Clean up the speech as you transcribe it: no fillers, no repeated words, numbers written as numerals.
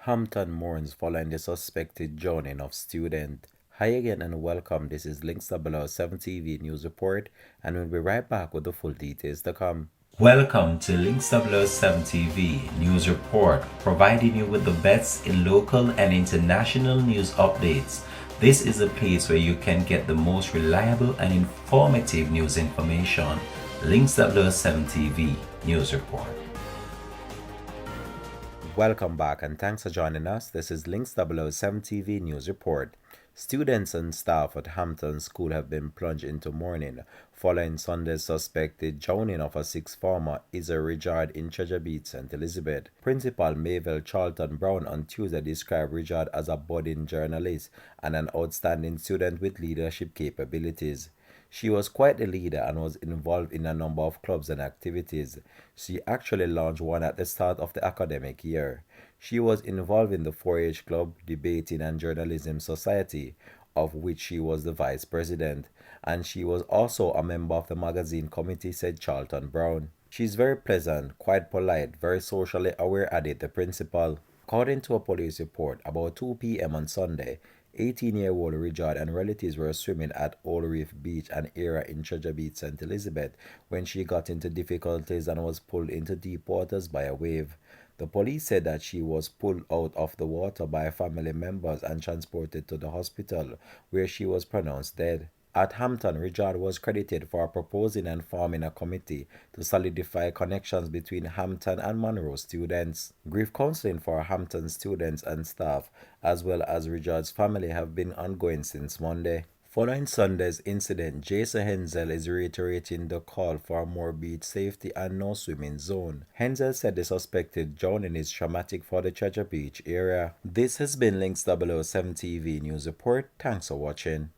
Hampton mourns following the suspected drowning of student. Hi again and welcome. This is Links Below 7 TV News Report, and we'll be right back with the full details to come. Welcome to Links 007 TV News Report, providing you with the best in local and international news updates. This is a place where you can get the most reliable and informative news information. Links 007 TV News Report. Welcome back and thanks for joining us. This is Links 007 TV News Report. Students and staff at Hampton School have been plunged into mourning following Sunday's suspected drowning of a sixth former Isa Richard in Treasure Beach, St. Elizabeth. Principal Mayville Charlton Brown on Tuesday described Richard as a budding journalist and an outstanding student with leadership capabilities. She was quite a leader and was involved in a number of clubs and activities. She actually launched one at the start of the academic year. She was involved in the 4-H Club, Debating and Journalism Society, of which she was the vice president, and she was also a member of the magazine committee, said Charlton Brown. She's very pleasant, quite polite, very socially aware, added the principal. According to a police report, about 2 p.m. on Sunday, 18-year-old Richard and relatives were swimming at Old Reef Beach, an area in Treasure Beach, St. Elizabeth, when she got into difficulties and was pulled into deep waters by a wave. The police said that she was pulled out of the water by family members and transported to the hospital, where she was pronounced dead. At Hampton, Richard was credited for proposing and forming a committee to solidify connections between Hampton and Monroe students. Grief counseling for Hampton students and staff, as well as Richard's family, have been ongoing since Monday. Following Sunday's incident, Jason Hensel is reiterating the call for more beach safety and no swimming zone. Hensel said the suspected drowning is traumatic for the Treasure Beach area. This has been Links 007 TV News Report. Thanks for watching.